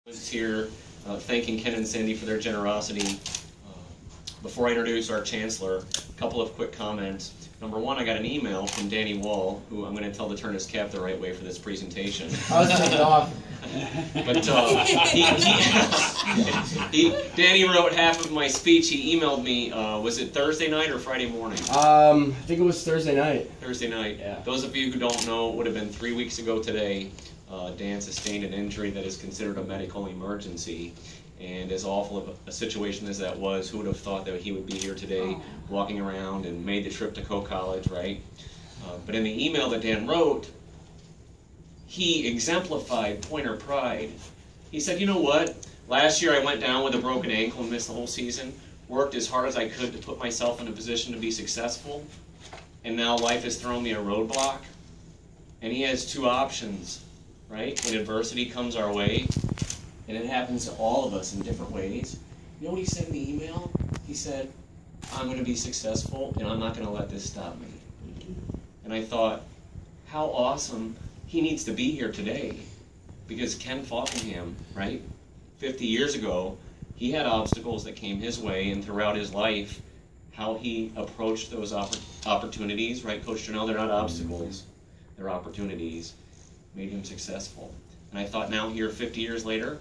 Here, thanking Ken and Sandy for their generosity. Before I introduce our Chancellor, a couple of quick comments. Number one, I got an email from Danny Wall, who I'm going to tell to turn his cap the right way for this presentation. I was taking it off. But Danny wrote half of my speech. He emailed me, was it Thursday night or Friday morning? I think it was Thursday night. Thursday night. Yeah. Those of you who don't know, it would have been 3 weeks ago today. Dan sustained an injury that is considered a medical emergency. And as awful of a situation as that was, who would have thought that he would be here today walking around and made the trip to Coe College, right? But in the email that Dan wrote, he exemplified Pointer pride. He said, you know what? Last year I went down with a broken ankle and missed the whole season, worked as hard as I could to put myself in a position to be successful, and now life has thrown me a roadblock. And he has two options, right? When adversity comes our way, and it happens to all of us in different ways. You know what he said in the email? He said, I'm going to be successful, and I'm not going to let this stop me. And I thought, how awesome. He needs to be here today. Because Ken Falkingham, right, 50 years ago, he had obstacles that came his way, and throughout his life, how he approached those opportunities, right, Coach Janelle, they're not obstacles, they're opportunities, made him successful. And I thought now here, 50 years later,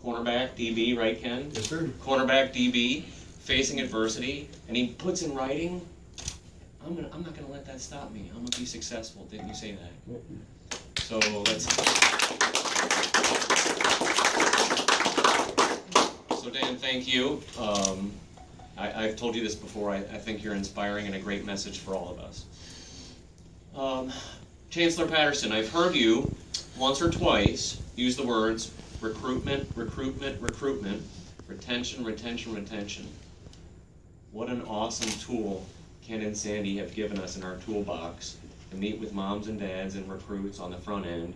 cornerback, DB, right, Ken? Yes, sir. Cornerback, DB, facing adversity, and he puts in writing, I'm not going to let that stop me. I'm going to be successful. Didn't you say that? So let's... So Dan, thank you. I've told you this before. I think you're inspiring and a great message for all of us. Chancellor Patterson, I've heard you once or twice use the words recruitment, recruitment, recruitment, retention, retention, retention. What an awesome tool Ken and Sandy have given us in our toolbox to meet with moms and dads and recruits on the front end,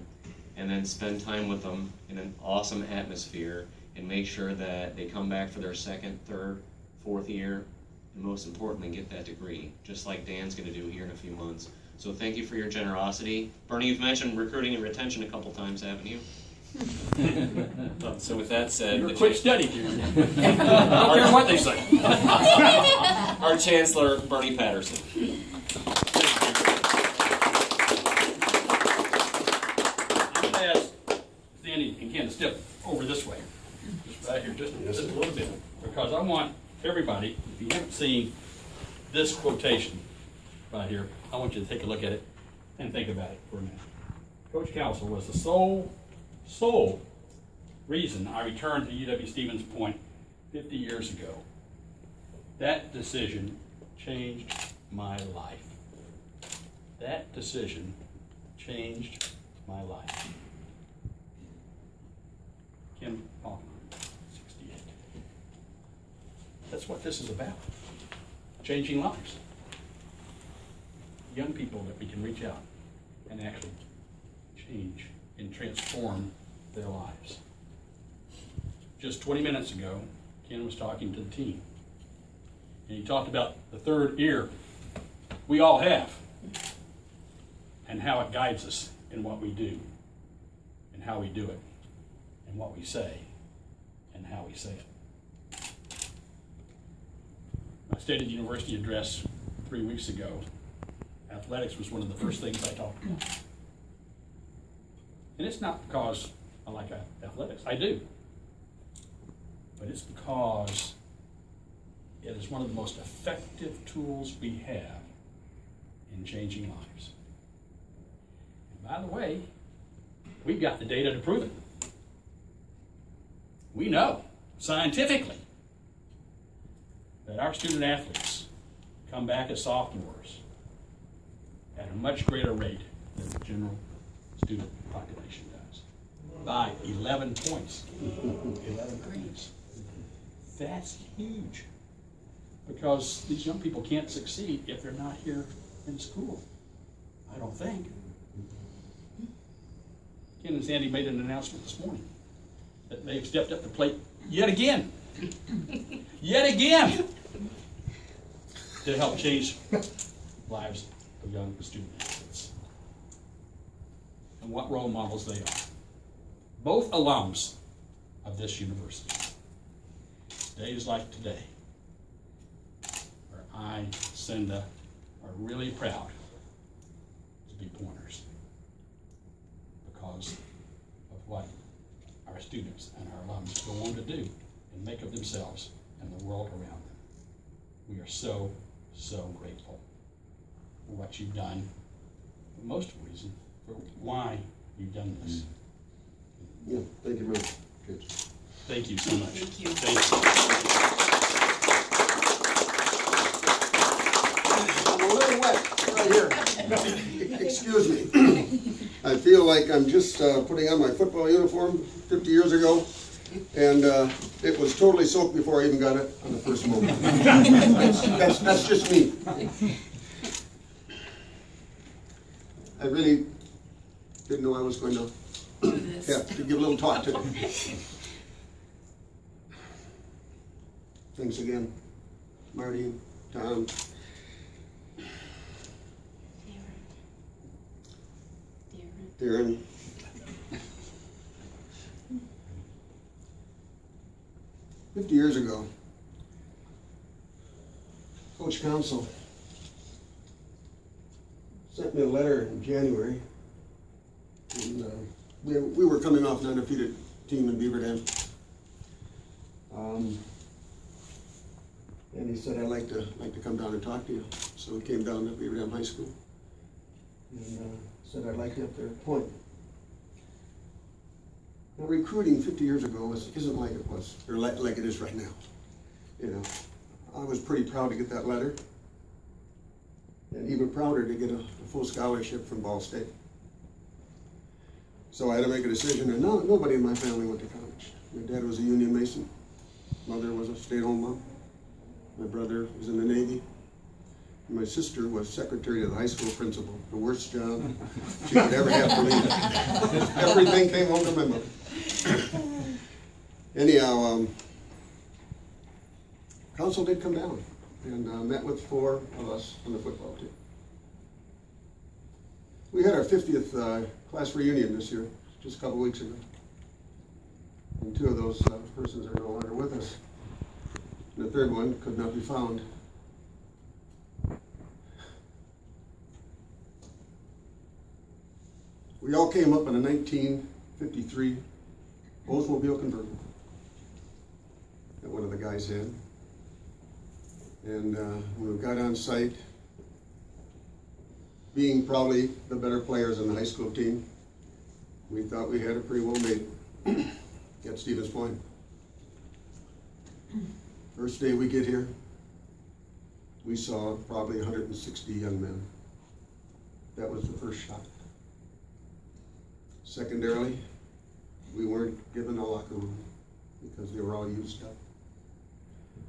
and then spend time with them in an awesome atmosphere and make sure that they come back for their second, third, fourth year, and most importantly, get that degree, just like Dan's going to do here in a few months. So thank you for your generosity. Bernie, you've mentioned recruiting and retention a couple times, haven't you? So with that said... You're a quick study, dude. I don't care what they say. Our Chancellor, Bernie Patterson. I'm going to ask Sandy and Ken to step over this way. Just right here, just a little bit. Because I want everybody, if you haven't seen this quotation right here, I want you to take a look at it and think about it for a minute. Coach Counsell was the sole reason I returned to UW-Stevens Point 50 years ago. That decision changed my life. That decision changed my life. Kim Falkingham, 68. That's what this is about. Changing lives. Young people that we can reach out and actually change and transform their lives. Just 20 minutes ago, Ken was talking to the team. And he talked about the third ear we all have and how it guides us in what we do and how we do it and what we say and how we say it. I stated the university address 3 weeks ago. Athletics was one of the first things I talked about. And it's not because I like athletics. I do. But it's because it is one of the most effective tools we have in changing lives. And by the way, we've got the data to prove it. We know, scientifically, that our student athletes come back as sophomores at a much greater rate than the general student population does. By 11 points. 11 points. That's huge. Because these young people can't succeed if they're not here in school. I don't think. Ken and Sandy made an announcement this morning that they've stepped up the plate yet again. Yet again. To help change lives of young student athletes. And what role models they are. Both alums of this university. Days like today, where I, Cinda, are really proud to be Pointers because of what our students and our alums go on to do and make of themselves and the world around them. We are so, so grateful for what you've done, but most of the reason for why you've done this. Yeah, thank you very much, kids. Thank you so much. Thank you. Thank you. I'm a little wet right here. Excuse me. I feel like I'm just putting on my football uniform 50 years ago, and it was totally soaked before I even got it on the first moment. That's just me. I really didn't know I was going to have to give a little talk today. Thanks again, Marty, Tom. Darren. 50 years ago, Coach Counsell sent me a letter in January. And, we were coming off an undefeated team in Beaver Dam. And he said, I'd like to come down and talk to you. So we came down to Beaver Dam High School. And said, I'd like you up there at Point. Now, recruiting 50 years ago isn't like it was, or like it is right now. You know, I was pretty proud to get that letter. And even prouder to get a full scholarship from Ball State. So I had to make a decision, and nobody in my family went to college. My dad was a union mason. Mother was a stay-at-home mom. My brother was in the Navy. And my sister was secretary to the high school principal, the worst job she could ever have to leave. Everything came home to my mother. Anyhow, Counsell did come down and met with 4 of us on the football team. We had our 50th class reunion this year, just a couple weeks ago. And 2 of those persons are no longer with us. And the 3rd one could not be found. We all came up in a 1953 Oldsmobile convertible that one of the guys had. And when we got on site, being probably the better players in the high school team, we thought we had it pretty well made at Stevens Point. First day we get here, we saw probably 160 young men. That was the first shock. Secondarily, we weren't given a locker room because they were all used up.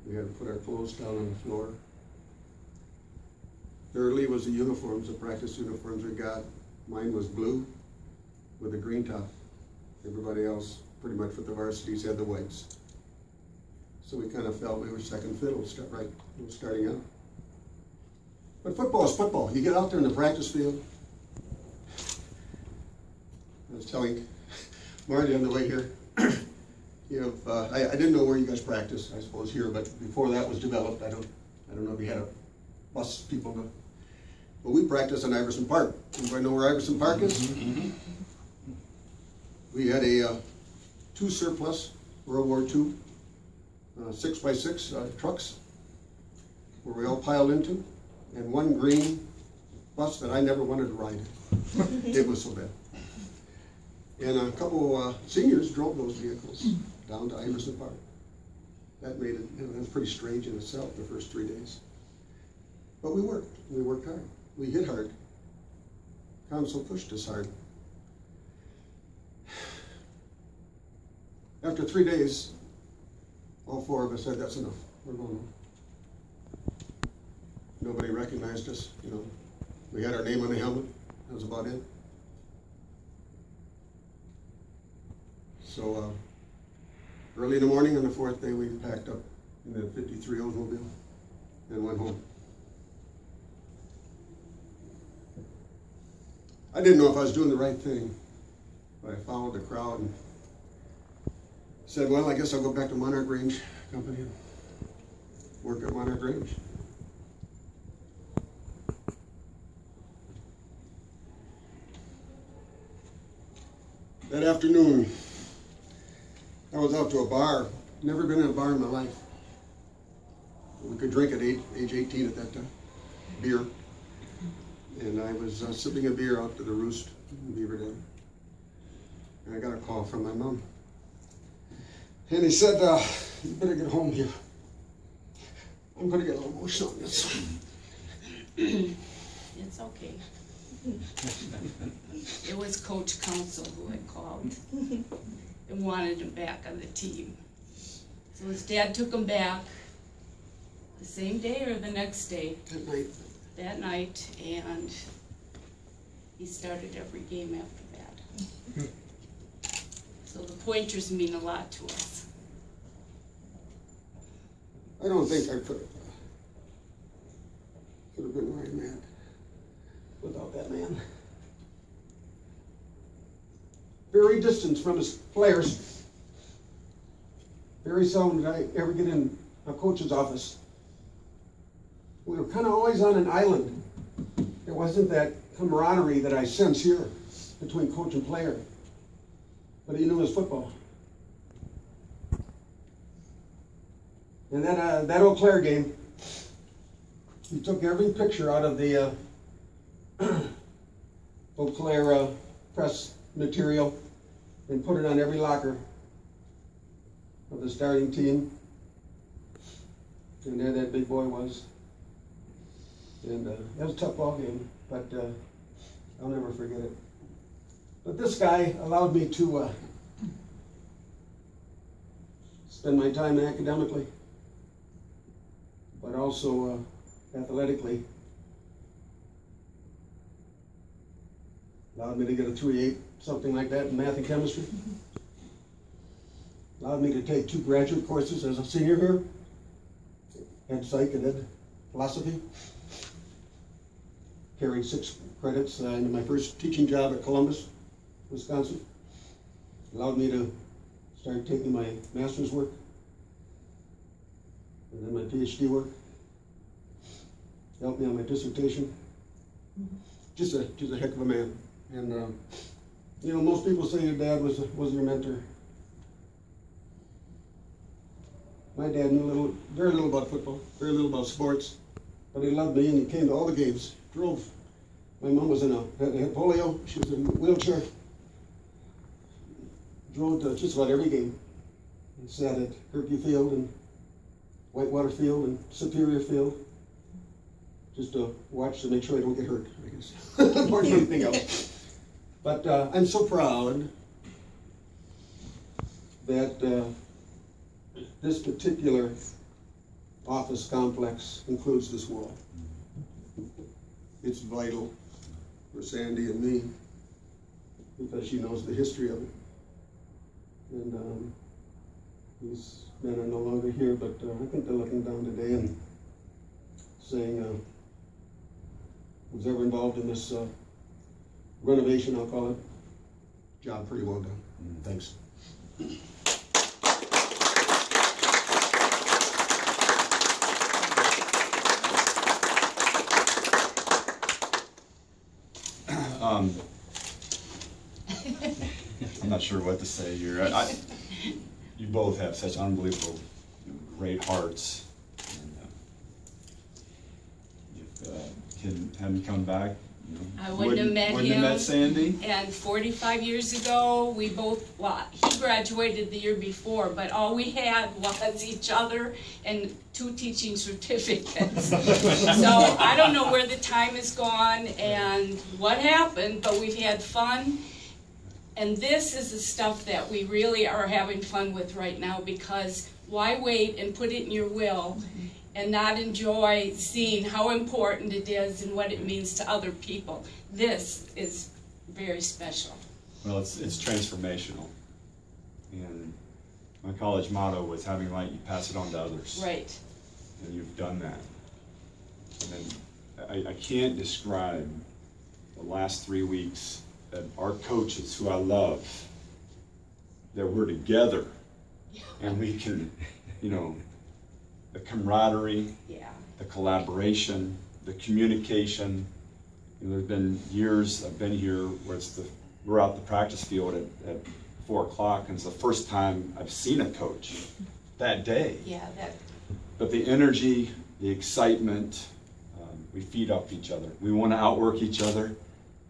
We had to put our clothes down on the floor. Thirdly was the uniforms, the practice uniforms we got. Mine was blue with a green top. Everybody else, pretty much with the varsities, had the whites. So we kind of felt we were second fiddle, starting out. But football is football. You get out there in the practice field. I was telling Marty on the way here, I didn't know where you guys practice, I suppose here, but before that was developed, I don't know if you had a bus people to, but we practiced in Iverson Park. Anybody know where Iverson Park is? Mm-hmm. We had a 2 surplus World War II 6x6 trucks where we all piled into, and 1 green bus that I never wanted to ride. It was so bad. And a couple seniors drove those vehicles down to Iverson Park. That made it, it was pretty strange in itself the first 3 days. But we worked hard. We hit hard. Counsell pushed us hard. After 3 days, all 4 of us said, that's enough, we're going home. Nobody recognized us, you know. We had our name on the helmet, that was about it. So early in the morning on the 4th day, we packed up in the 53 Oldsmobile and went home. I didn't know if I was doing the right thing, but I followed the crowd and said, well, I guess I'll go back to Monarch Range Company and work at Monarch Range. That afternoon, I was out to a bar. Never been in a bar in my life. We could drink at age 18 at that time, beer. And I was sipping a beer out to the Roost in Beaver Dam. And I got a call from my mom. And he said, you better get home here. I'm gonna get a little emotional on this. It's okay. It was Coach Counsell who had called and wanted him back on the team. So his dad took him back the same day or the next day? That night. That night, and he started every game after that. So the pointers mean a lot to us. I don't think I could have been where I'm at without that man. Very distant from his players. Very seldom did I ever get in a coach's office. We were kind of always on an island. There wasn't that camaraderie that I sense here between coach and player. But he knew his football. And that Eau Claire game, he took every picture out of the Eau Claire press material and put it on every locker of the starting team. And there that big boy was. And that was a tough ball game, but I'll never forget it. But this guy allowed me to spend my time academically, but also athletically. Allowed me to get a 3.8, something like that, in math and chemistry. Allowed me to take 2 graduate courses as a senior here, Ed Psych and Ed Philosophy. Carried 6 credits into my first teaching job at Columbus, Wisconsin. Allowed me to start taking my master's work and then my PhD work. Helped me on my dissertation. Just a heck of a man. And you know, most people say your dad was your mentor. My dad knew very little about football, very little about sports, but he loved me and he came to all the games. Drove. My mom was had polio. She was in a wheelchair. Drove to just about every game. And sat at Herky Field and Whitewater Field and Superior Field, just to watch to make sure I don't get hurt, I guess, more than anything else. But I'm so proud that this particular office complex includes this wall. It's vital for Sandy and me because she knows the history of it. And these men are no longer here, but I think they're looking down today and saying, who's ever involved in this renovation, I'll call it, job pretty well done. Thanks. I'm not sure what to say here. You both have such unbelievable, great hearts. And, if Kid hadn't come back, I wouldn't have met him. Met Sandy. And 45 years ago, we both, well, he graduated the year before, but all we had was each other and 2 teaching certificates. So I don't know where the time has gone and what happened, but we've had fun. And this is the stuff that we really are having fun with right now, because why wait and put it in your will and not enjoy seeing how important it is and what it means to other people? This is very special. Well, it's transformational. And my college motto was, having light, you pass it on to others. Right. And you've done that. And then I can't describe the last 3 weeks that our coaches, who I love, that we're together and we can, you know, the camaraderie, Yeah. the collaboration, the communication. You know, there's been years I've been here where we're out the practice field at 4 o'clock, and it's the first time I've seen a coach that day. Yeah, that, But the energy, the excitement, we feed off each other. We want to outwork each other,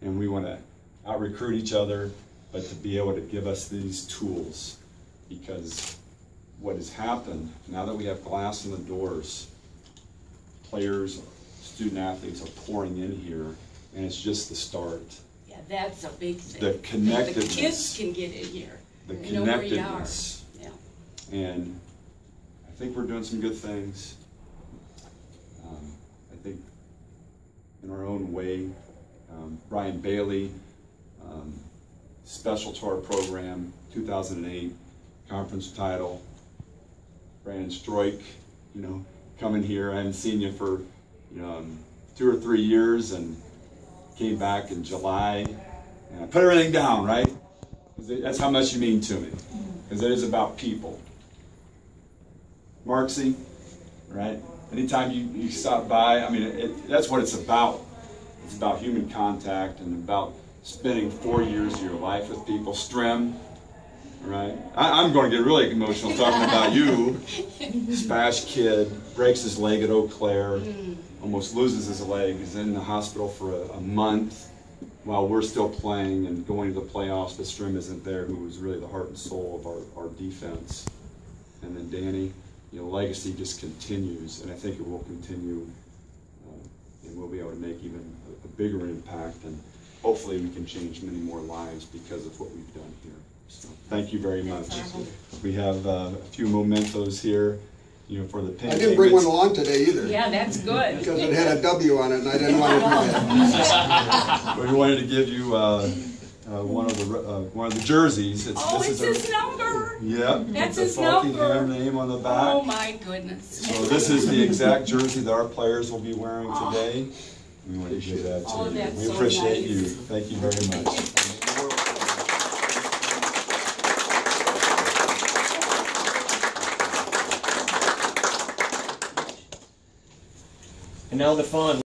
and we want to out-recruit each other, but to be able to give us these tools, because what has happened, now that we have glass in the doors, players, student athletes are pouring in here, and it's just the start. yeah, that's a big thing. The connectedness. The kids can get in here. The and know where you are. connectedness. Yeah. And I think we're doing some good things. I think in our own way, Brian Bailey, special to our program, 2008 conference title. Brandon Stroik, you know, coming here. I haven't seen you for, 2 or 3 years, and came back in July. And I put everything down, right? 'Cause that's how much you mean to me. Because it is about people. Marksy, right? Anytime you stop by, I mean, that's what it's about. It's about human contact and about spending 4 years of your life with people. Strim, right? I'm going to get really emotional talking about you. Spash kid, breaks his leg at Eau Claire, almost loses his leg. He's in the hospital for a month while we're still playing and going to the playoffs, but Strim isn't there, who was really the heart and soul of our defense. And then Danny, legacy just continues, and I think it will continue, and we'll be able to make even a bigger impact, and hopefully we can change many more lives because of what we've done here. So thank you very much. We have a few mementos here, for the pin. I didn't bring one along today either. Yeah, that's good. Because it had a W on it, and I didn't want to do that. We wanted to give you one of the jerseys. It's his number. Yep. That's the his Falkingham number. name on the back. Oh my goodness. So this is the exact jersey that our players will be wearing today. We want to give that to you. That's We so appreciate nice. you. Thank you very much. And now the fun.